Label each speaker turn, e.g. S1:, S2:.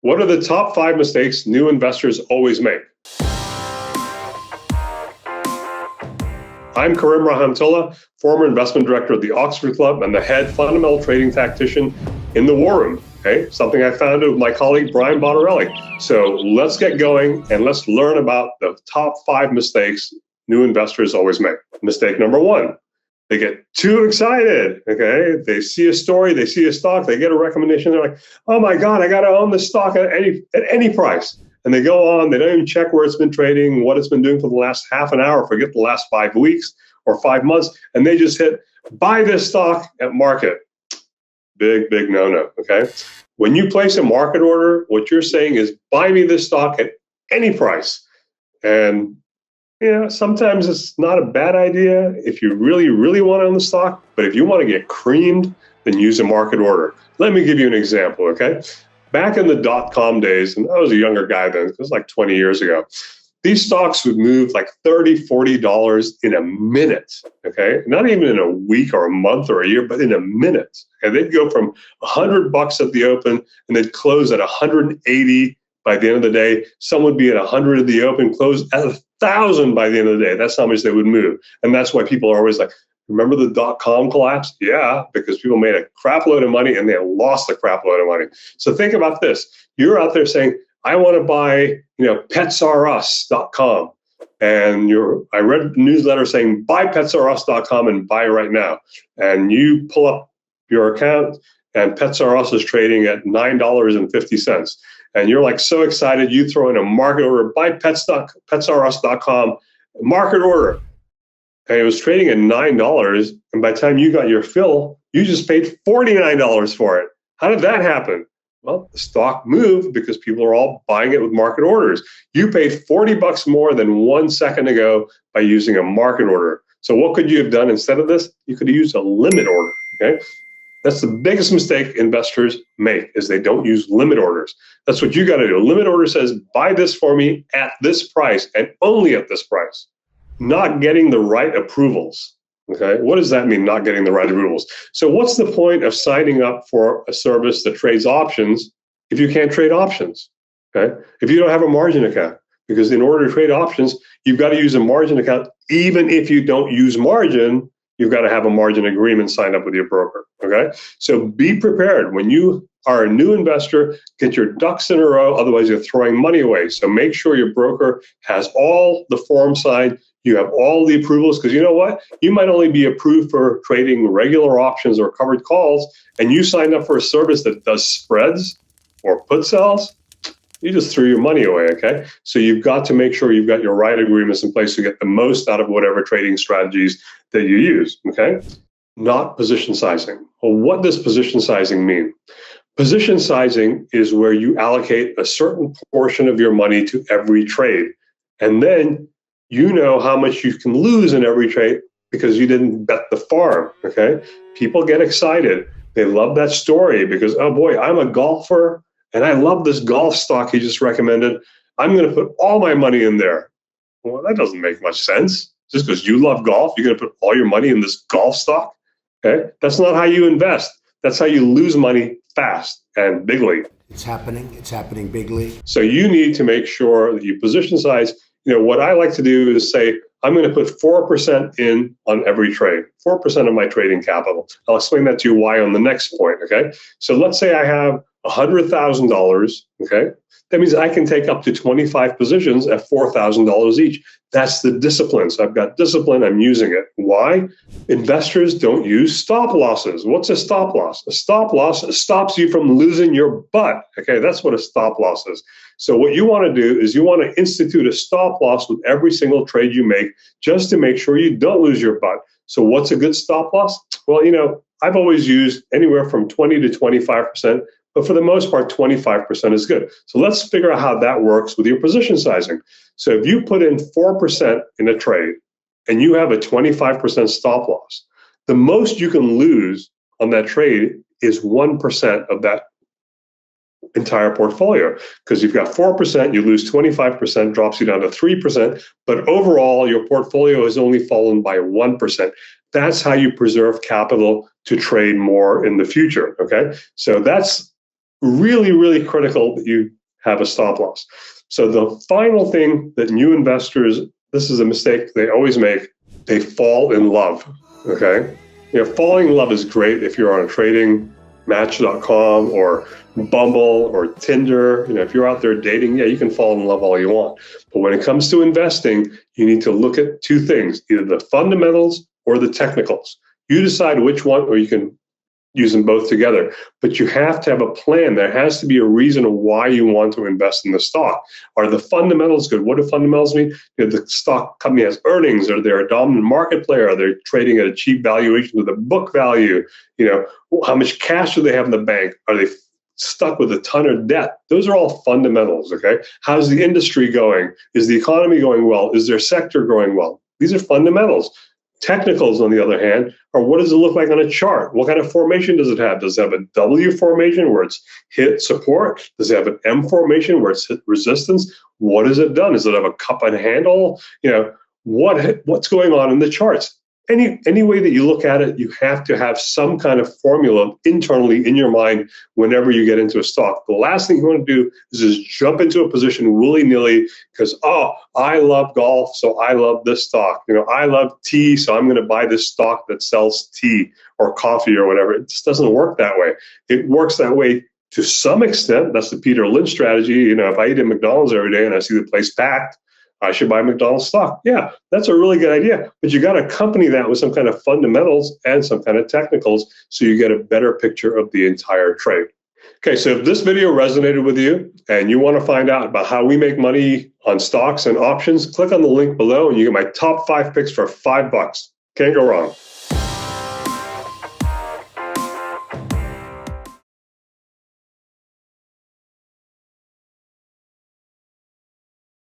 S1: What are the top 5 mistakes new investors always make? I'm Karim Rahimtullah, former investment director at the Oxford Club and the head fundamental trading tactician in the War Room. Okay, something I founded with my colleague Brian Bonarelli. So let's get going and let's learn about the top 5 mistakes new investors always make. Mistake number 1. They get too excited, okay? They see a story, they see a stock, they get a recommendation, they're like, oh my God, I gotta own this stock at any price. And they go on, they don't even check where it's been trading, what it's been doing for the last half an hour, forget the last 5 weeks or 5 months, and they just hit, buy this stock at market. Big no-no, okay? When you place a market order, what you're saying is, buy me this stock at any price. And sometimes it's not a bad idea if you really want to own the stock, but if you want to get creamed, then use a market order. Let me give you an example, okay? Back in the dot-com days, and I was a younger guy then, it was like 20 years ago, these stocks would move like $30, $40 in a minute, okay? Not even in a week or a month or a year, but in a minute. Okay? They'd go from $100 at the open, and they'd close at 180 by the end of the day. Some would be at 100 at the open, close at 1,000 by the end of the day. That's how much they would move. And that's why people are always like, remember the dot-com collapse? Yeah, because people made a crap load of money and they lost a crap load of money. So think about this. You're out there saying, I want to buy, PetsRUs.com. And I read a newsletter saying, buy PetsRUs.com and buy right now. And you pull up your account and PetsRUs is trading at $9.50. And you're like so excited, you throw in a market order, buy PetsRUs.com, market order. And it was trading at $9. And by the time you got your fill, you just paid $49 for it. How did that happen? Well, the stock moved because people are all buying it with market orders. You paid $40 more than 1 second ago by using a market order. So what could you have done instead of this? You could have used a limit order, okay? That's the biggest mistake investors make, is they don't use limit orders. That's what you got to do. A limit order says, buy this for me at this price and only at this price. Not getting the right approvals. Okay, what does that mean, not getting the right approvals? So what's the point of signing up for a service that trades options if you can't trade options? Okay, if you don't have a margin account, because in order to trade options, you've got to use a margin account. Even if you don't use margin, you've got to have a margin agreement signed up with your broker. Okay, so be prepared. When you are a new investor, get your ducks in a row, otherwise you're throwing money away. So make sure your broker has all the forms signed. You have all the approvals, because you know what? You might only be approved for trading regular options or covered calls, and you signed up for a service that does spreads or put sells. You just threw your money away, okay? So you've got to make sure you've got your right agreements in place to get the most out of whatever trading strategies that you use, okay? Not position sizing. Well, what does position sizing mean? Position sizing is where you allocate a certain portion of your money to every trade, and then you know how much you can lose in every trade because you didn't bet the farm, okay? People get excited. They love that story because, oh boy, I'm a golfer and I love this golf stock he just recommended. I'm going to put all my money in there. Well, that doesn't make much sense. Just because you love golf, you're going to put all your money in this golf stock? Okay? That's not how you invest. That's how you lose money fast and bigly.
S2: It's happening bigly.
S1: So you need to make sure that you position size. What I like to do is say, I'm going to put 4% in on every trade, 4% of my trading capital. I'll explain that to you why on the next point, okay? So let's say I have $100,000, okay? That means I can take up to 25 positions at $4,000 each. That's the discipline. So I've got discipline, I'm using it. Why? Investors don't use stop losses. What's a stop loss? A stop loss stops you from losing your butt, okay? That's what a stop loss is. So what you want to do is you want to institute a stop loss with every single trade you make just to make sure you don't lose your butt. So what's a good stop loss? Well, I've always used anywhere from 20 to 25%, but for the most part, 25% is good. So let's figure out how that works with your position sizing. So if you put in 4% in a trade and you have a 25% stop loss, the most you can lose on that trade is 1% of that entire portfolio, because you've got 4%, you lose 25%, drops you down to 3%, but overall your portfolio has only fallen by 1%. That's how you preserve capital to trade more in the future, okay? So that's really, really critical that you have a stop loss. So the final thing that new investors, this is a mistake they always make, they fall in love, okay? Falling in love is great if you're on a trading Match.com or Bumble or Tinder. If you're out there dating, yeah, you can fall in love all you want. But when it comes to investing, you need to look at two things, either the fundamentals or the technicals. You decide which one, or you can use them both together. But you have to have a plan. There has to be a reason why you want to invest in the stock. Are the fundamentals good? What do fundamentals mean? The stock company has earnings. Are they a dominant market player? Are they trading at a cheap valuation with a book value? How much cash do they have in the bank? Are they stuck with a ton of debt? Those are all fundamentals, okay? How's the industry going? Is the economy going well? Is their sector going well? These are fundamentals. Technicals, on the other hand, are what does it look like on a chart? What kind of formation does it have? Does it have a W formation where it's hit support? Does it have an M formation where it's hit resistance? What has it done? Does it have a cup and handle? What's going on in the charts? Any way that you look at it, you have to have some kind of formula internally in your mind whenever you get into a stock. The last thing you want to do is just jump into a position willy-nilly because, I love golf, so I love this stock. I love tea, so I'm going to buy this stock that sells tea or coffee or whatever. It just doesn't work that way. It works that way to some extent. That's the Peter Lynch strategy. If I eat at McDonald's every day and I see the place packed, I should buy McDonald's stock. Yeah, that's a really good idea. But you got to accompany that with some kind of fundamentals and some kind of technicals so you get a better picture of the entire trade. Okay, so if this video resonated with you and you want to find out about how we make money on stocks and options, click on the link below and you get my top 5 picks for $5. Can't go wrong.